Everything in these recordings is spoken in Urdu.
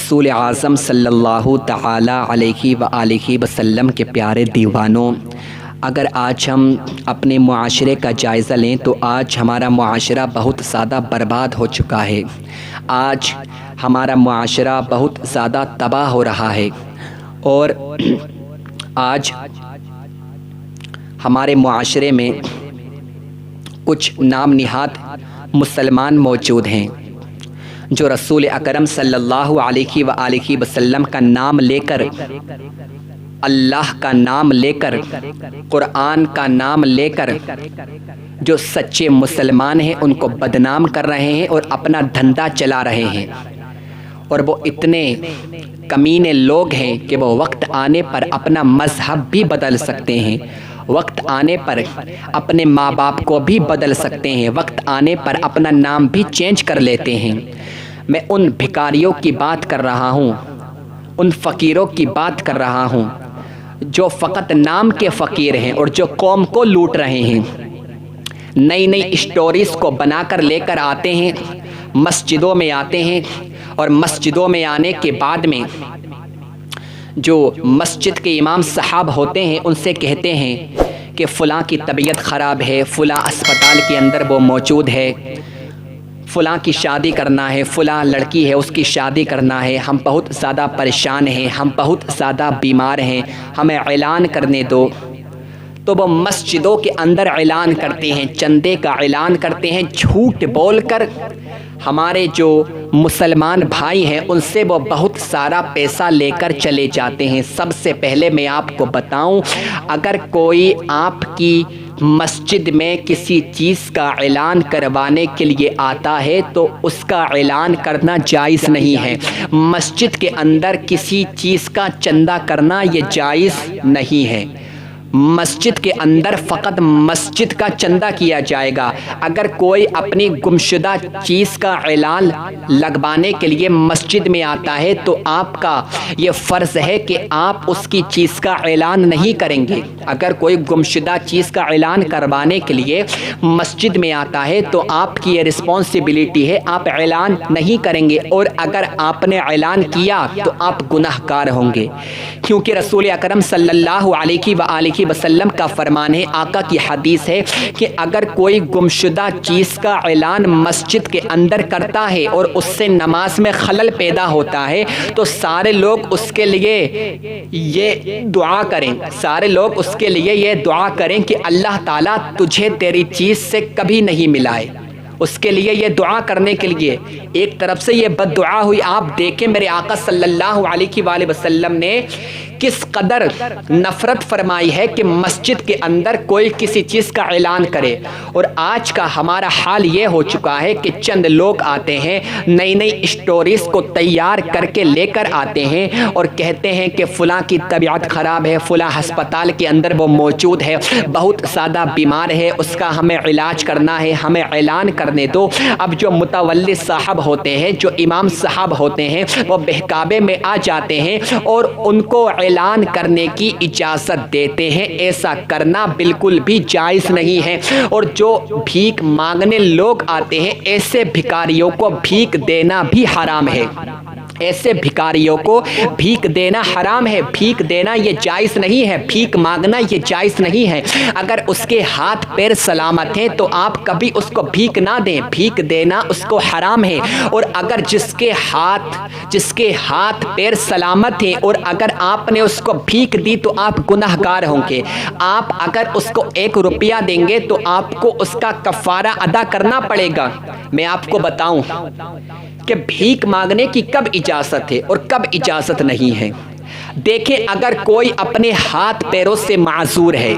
رسول اعظم صلی اللہ تعالی علیہ وآلہ وسلم کے پیارے دیوانوں، اگر آج ہم اپنے معاشرے کا جائزہ لیں تو آج ہمارا معاشرہ بہت زیادہ برباد ہو چکا ہے۔ آج ہمارا معاشرہ بہت زیادہ تباہ ہو رہا ہے، اور آج ہمارے معاشرے میں کچھ نام نہاد مسلمان موجود ہیں جو رسول اکرم صلی اللہ علیہ وآلہ وسلم کا نام لے کر، اللہ کا نام لے کر، قرآن کا نام لے کر جو سچے مسلمان ہیں ان کو بدنام کر رہے ہیں اور اپنا دھندا چلا رہے ہیں۔ اور وہ اتنے کمینے لوگ ہیں کہ وہ وقت آنے پر اپنا مذہب بھی بدل سکتے ہیں، وقت آنے پر اپنے ماں باپ کو بھی بدل سکتے ہیں، وقت آنے پر اپنا نام بھی چینج کر لیتے ہیں۔ میں ان بھکاریوں کی بات کر رہا ہوں، ان فقیروں کی بات کر رہا ہوں جو فقط نام کے فقیر ہیں اور جو قوم کو لوٹ رہے ہیں۔ نئی نئی اسٹوریز کو بنا کر لے کر آتے ہیں، مسجدوں میں آتے ہیں، اور مسجدوں میں آنے کے بعد میں جو مسجد کے امام صاحب ہوتے ہیں ان سے کہتے ہیں کہ فلاں کی طبیعت خراب ہے، فلاں اسپتال کے اندر وہ موجود ہے، فلاں کی شادی کرنا ہے، فلاں لڑکی ہے اس کی شادی کرنا ہے، ہم بہت زیادہ پریشان ہیں، ہم بہت زیادہ بیمار ہیں، ہمیں اعلان کرنے دو۔ تو وہ مسجدوں کے اندر اعلان کرتے ہیں، چندے کا اعلان کرتے ہیں، جھوٹ بول کر ہمارے جو مسلمان بھائی ہیں ان سے وہ بہت سارا پیسہ لے کر چلے جاتے ہیں۔ سب سے پہلے میں آپ کو بتاؤں، اگر کوئی آپ کی مسجد میں کسی چیز کا اعلان کروانے کے لیے آتا ہے تو اس کا اعلان کرنا جائز نہیں ہے۔ مسجد کے اندر کسی چیز کا چندہ کرنا یہ جائز نہیں ہے۔ مسجد کے اندر فقط مسجد کا چندہ کیا جائے گا۔ اگر کوئی اپنی گمشدہ چیز کا اعلان لگوانے کے لیے مسجد میں آتا ہے تو آپ کا یہ فرض ہے کہ آپ اس کی چیز کا اعلان نہیں کریں گے۔ اگر کوئی گمشدہ چیز کا اعلان کروانے کے لیے مسجد میں آتا ہے تو آپ کی یہ رسپانسبلٹی ہے، آپ اعلان نہیں کریں گے، اور اگر آپ نے اعلان کیا تو آپ گناہ گار ہوں گے، کیونکہ رسول اکرم صلی اللہ علیہ وآلہ وسلم کا فرمان ہے، آقا کی حدیث ہے کہ اگر کوئی گمشدہ چیز کا اعلان مسجد کے اندر کرتا ہے اور اس سے نماز میں خلل پیدا ہوتا ہے تو سارے لوگ اس کے لیے یہ دعا کریں، سارے لوگ اس کے لیے یہ دعا کریں کہ اللہ تعالیٰ تجھے تیری چیز سے کبھی نہیں ملائے۔ اس کے لیے یہ دعا کرنے کے لیے ایک طرف سے یہ بد دعا ہوئی۔ آپ دیکھیں میرے آقا صلی اللہ علیہ وآلہ وسلم نے کس قدر نفرت فرمائی ہے کہ مسجد کے اندر کوئی کسی چیز کا اعلان کرے، اور آج کا ہمارا حال یہ ہو چکا ہے کہ چند لوگ آتے ہیں، نئی نئی اسٹوریز کو تیار کر کے لے کر آتے ہیں اور کہتے ہیں کہ فلاں کی طبیعت خراب ہے، فلاں ہسپتال کے اندر وہ موجود ہے، بہت زیادہ بیمار ہے، اس کا ہمیں علاج کرنا ہے، ہمیں اعلان کرنے دو۔ اب جو متولی صاحب ہوتے ہیں، جو امام صاحب ہوتے ہیں، وہ بہکاوے میں آ جاتے ہیں اور ان کو اعلان کرنے کی اجازت دیتے ہیں۔ ایسا کرنا بالکل بھی جائز نہیں ہے، اور جو بھیک مانگنے لوگ آتے ہیں ایسے بھکاریوں کو بھیک دینا بھی حرام ہے۔ ایسے بھکاریوں کو بھیک دینا حرام ہے، بھیک دینا یہ جائز نہیں ہے، بھیک مانگنا یہ جائز نہیں ہے۔ اگر اس کے ہاتھ پیر سلامت ہیں تو آپ کبھی اس کو بھیک نہ دیں، بھیک دینا اس کو حرام ہے۔ اور اگر جس کے ہاتھ پیر سلامت ہیں اور اگر آپ نے اس کو بھیک دی تو آپ گناہ گار ہوں گے۔ آپ اگر اس کو 1 روپیہ دیں گے تو آپ کو اس کا کفارہ ادا کرنا پڑے گا۔ میں آپ کو بتاؤں کہ بھیک مانگنے کی کب اجازت ہے اور کب اجازت نہیں ہے۔ دیکھیں، اگر کوئی اپنے ہاتھ پیروں سے معذور ہے،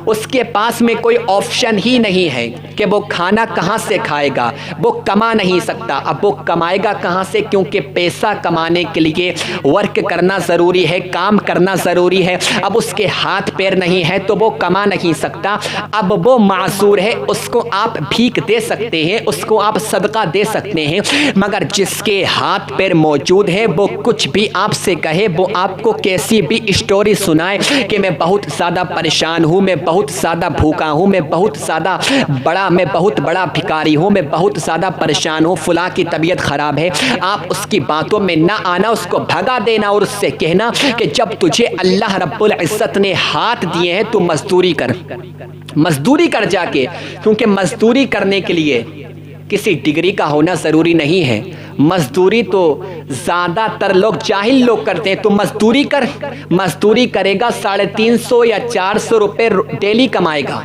اس کے پاس میں کوئی آپشن ہی نہیں ہے کہ وہ کھانا کہاں سے کھائے گا، وہ کما نہیں سکتا۔ اب وہ کمائے گا کہاں سے؟ کیونکہ پیسہ کمانے کے لیے ورک کرنا ضروری ہے، کام کرنا ضروری ہے۔ اب اس کے ہاتھ پیر نہیں ہے تو وہ کما نہیں سکتا۔ اب وہ معذور ہے، اس کو آپ بھیک دے سکتے ہیں، اس کو آپ صدقہ دے سکتے ہیں، مگر جس کے ہاتھ پیر موجود ہے وہ کچھ بھی آپ سے کہے، وہ آپ کو کیسی بھی اسٹوری سنائے کہ میں بہت زیادہ پریشان ہوں، میں بہت زیادہ بھوکا ہوں، میں بہت بڑا بھکاری ہوں، میں بہت زیادہ پریشان ہوں، فلاں کی طبیعت خراب ہے، آپ اس کی باتوں میں نہ آنا، اس کو بھگا دینا اور اس سے کہنا کہ جب تجھے اللہ رب العزت نے ہاتھ دیے ہیں تو مزدوری کر جا کے، کیونکہ مزدوری کرنے کے لیے کسی ڈگری کا ہونا ضروری نہیں ہے۔ مزدوری تو زیادہ تر لوگ جاہل لوگ کرتے ہیں، تو مزدوری کرے گا 350 یا 400 روپے ڈیلی کمائے گا،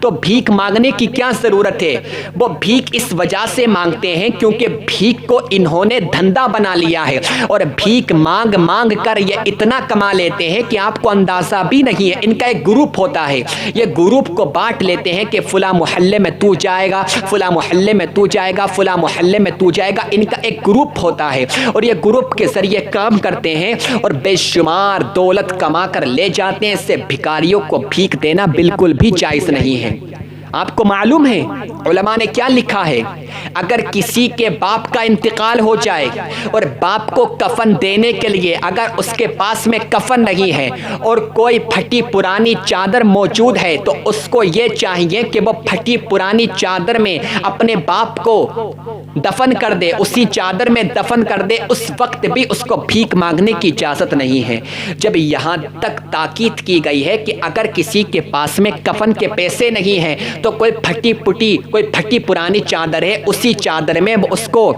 تو بھیک مانگنے کی کیا ضرورت ہے؟ وہ بھیک اس وجہ سے مانگتے ہیں کیونکہ بھیک کو انہوں نے دھندا بنا لیا ہے، اور بھیک مانگ کر یہ اتنا کما لیتے ہیں کہ آپ کو اندازہ بھی نہیں ہے۔ ان کا ایک گروپ ہوتا ہے، یہ گروپ کو بانٹ لیتے ہیں کہ فلاں محلے میں تو جائے گا، فلاں محلے میں تو جائے گا، فلاں محلے میں تو جائے گا۔ ان کا ایک گروپ ہوتا ہے اور یہ گروپ کے ذریعے کام کرتے ہیں اور بے شمار دولت کما کر لے جاتے ہیں۔ اس سے بھکاریوں کو بھیک دینا بالکل بھی جائز نہیں ہے۔ آپ کو معلوم ہے علماء نے کیا لکھا ہے؟ اگر کسی کے باپ کا انتقال ہو جائے اور باپ کو کفن دینے کے لیے اگر اس کے پاس میں کفن نہیں ہے اور کوئی پھٹی پرانی چادر موجود ہے، تو اس کو یہ چاہیے کہ وہ پھٹی پرانی چادر میں اپنے باپ کو دفن کر دے، اسی چادر میں دفن کر دے۔ اس وقت بھی اس کو بھیک مانگنے کی اجازت نہیں ہے۔ جب یہاں تک تاکید کی گئی ہے کہ اگر کسی کے پاس میں کفن کے پیسے نہیں ہیں تو کوئی پھٹی پرانی چادر ہے، اسی چادر میں اس کو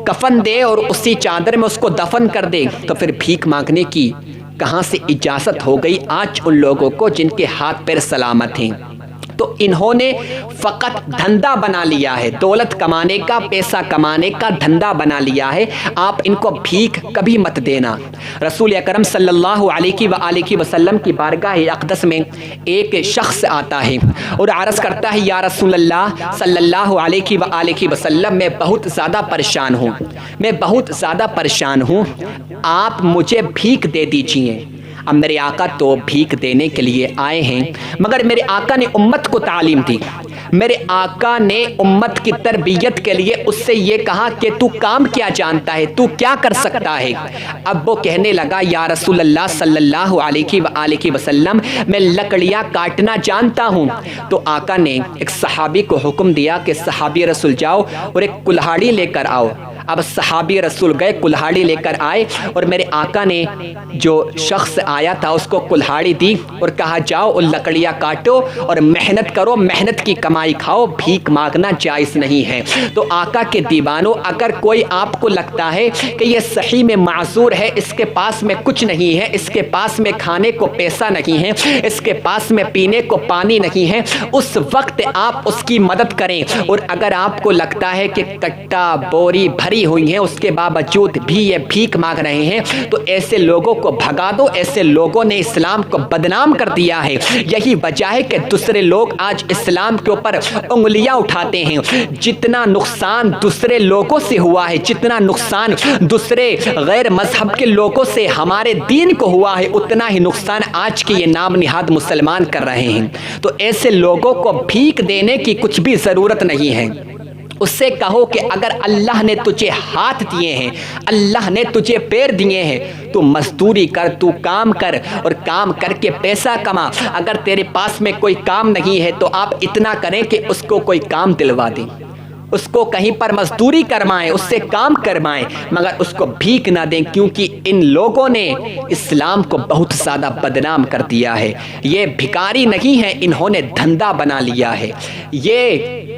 کفن دے اور اسی چادر میں اس کو دفن کر دے، تو پھر بھیک مانگنے کی کہاں سے اجازت ہو گئی آج ان لوگوں کو جن کے ہاتھ پیر سلامت ہیں؟ تو انہوں نے فقط دھندا بنا لیا ہے، دولت کمانے کا، پیسہ کمانے کا دھندا بنا لیا ہے۔ آپ ان کو بھیک کبھی مت دینا۔ رسول اکرم صلی اللہ علیہ وآلہ وسلم کی بارگاہ اقدس میں ایک شخص آتا ہے اور عرض کرتا ہے، یا رسول اللہ صلی اللہ علیہ وآلہ وسلم، میں بہت زیادہ پریشان ہوں، آپ مجھے بھیک دے دیجئے۔ اب میرے آقا تو بھیک دینے کے لیے آئے ہیں، مگر میرے آقا نے امت کو تعلیم دی، میرے آقا نے امت کی تربیت کے لیے اس سے یہ کہا کہ تو کام کیا جانتا ہے، تو کیا کر سکتا ہے؟ اب وہ کہنے لگا، یا رسول اللہ صلی اللہ علیہ وآلہ وسلم، میں لکڑیاں کاٹنا جانتا ہوں۔ تو آقا نے ایک صحابی کو حکم دیا کہ صحابی رسول جاؤ اور ایک کلہاڑی لے کر آؤ۔ اب صحابی رسول گئے، کلہاڑی لے کر آئے اور میرے آقا نے جو شخص آیا تھا اس کو کلہاڑی دی اور کہا، جاؤ اور لکڑیاں کاٹو اور محنت کرو، محنت کی کمائی کھاؤ، بھیک مانگنا جائز نہیں ہے۔ تو آقا کے دیوانوں، اگر کوئی آپ کو لگتا ہے کہ یہ صحیح میں معذور ہے، اس کے پاس میں کچھ نہیں ہے، اس کے پاس میں کھانے کو پیسہ نہیں ہے، اس کے پاس میں پینے کو پانی نہیں ہے، اس وقت آپ اس کی مدد کریں۔ اور اگر آپ کو لگتا ہے کہ کٹا بوری بھری ہوئی ہیں، اس کے باوجود بھی یہ بھیک مانگ رہے ہیں، تو ایسے لوگوں کو بھگا دو۔ ایسے لوگوں نے اسلام کو بدنام کر دیا ہے۔ یہی وجہ ہے کہ دوسرے لوگ آج اسلام کے اوپر انگلیاں اٹھاتے ہیں۔ جتنا نقصان دوسرے لوگوں سے ہوا ہے، جتنا نقصان دوسرے غیر مذہب کے لوگوں سے ہمارے دین کو ہوا ہے، اتنا ہی نقصان آج کے یہ نام نہاد مسلمان کر رہے ہیں۔ تو ایسے لوگوں کو بھیک دینے کی کچھ بھی ضرورت نہیں ہے۔ اس سے کہو کہ اگر اللہ نے تجھے ہاتھ دیے ہیں، اللہ نے تجھے پیر دیے ہیں، تو مزدوری کر، تو کام کر اور کام کر کے پیسہ کما۔ اگر تیرے پاس میں کوئی کام نہیں ہے تو آپ اتنا کریں کہ اس کو کوئی کام دلوا دیں، اس کو کہیں پر مزدوری کروائیں، اس سے کام کروائیں، مگر اس کو بھیک نہ دیں، کیونکہ ان لوگوں نے اسلام کو بہت زیادہ بدنام کر دیا ہے۔ یہ بھکاری نہیں ہے، انہوں نے دھندا بنا لیا ہے۔ یہ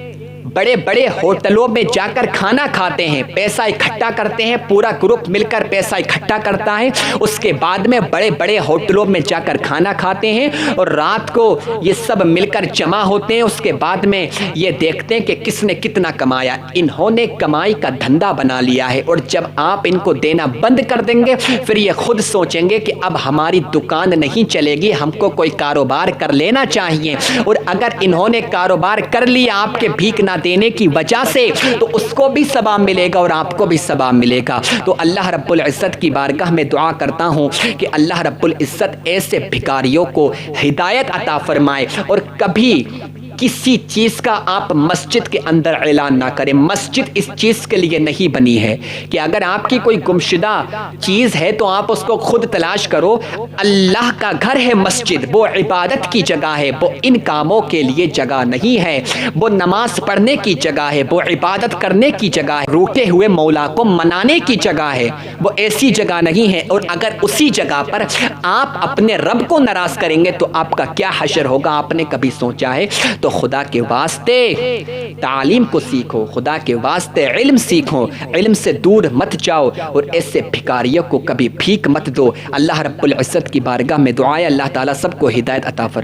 بڑے بڑے ہوٹلوں میں جا کر کھانا کھاتے ہیں، پیسہ اکٹھا کرتے ہیں، پورا گروپ مل کر پیسہ اکٹھا کرتا ہے، اس کے بعد میں بڑے بڑے ہوٹلوں میں جا کر کھانا کھاتے ہیں اور رات کو یہ سب مل کر جمع ہوتے ہیں۔ اس کے بعد میں یہ دیکھتے ہیں کہ کس نے کتنا کمایا۔ انہوں نے کمائی کا دھندا بنا لیا ہے، اور جب آپ ان کو دینا بند کر دیں گے، پھر یہ خود سوچیں گے کہ اب ہماری دکان نہیں چلے گی، ہم کو کوئی کاروبار کر لینا چاہیے۔ اور اگر انہوں نے کاروبار کر لیا آپ کے بھیک نہ دینے کی وجہ سے، تو اس کو بھی ثواب ملے گا اور آپ کو بھی ثواب ملے گا۔ تو اللہ رب العزت کی بارگاہ میں دعا کرتا ہوں کہ اللہ رب العزت ایسے بھکاریوں کو ہدایت عطا فرمائے اور کبھی کسی چیز کا آپ مسجد کے اندر اعلان نہ کریں۔ مسجد اس چیز کے لیے نہیں بنی ہے کہ اگر آپ کی کوئی گمشدہ چیز ہے تو آپ اس کو خود تلاش کرو۔ اللہ کا گھر ہے مسجد، وہ عبادت کی جگہ ہے، وہ ان کاموں کے لیے جگہ نہیں ہے، وہ نماز پڑھنے کی جگہ ہے، وہ عبادت کرنے کی جگہ ہے، روٹے ہوئے مولا کو منانے کی جگہ ہے، وہ ایسی جگہ نہیں ہے۔ اور اگر اسی جگہ پر آپ اپنے رب کو ناراض کریں گے تو آپ کا کیا حشر ہوگا، آپ نے کبھی سوچا ہے؟ تو خدا کے واسطے تعلیم کو سیکھو، خدا کے واسطے علم سیکھو، علم سے دور مت جاؤ اور ایسے بھکاریوں کو کبھی بھیک مت دو۔ اللہ رب العزت کی بارگاہ میں دعا ہے اللہ تعالیٰ سب کو ہدایت عطا فرمائے۔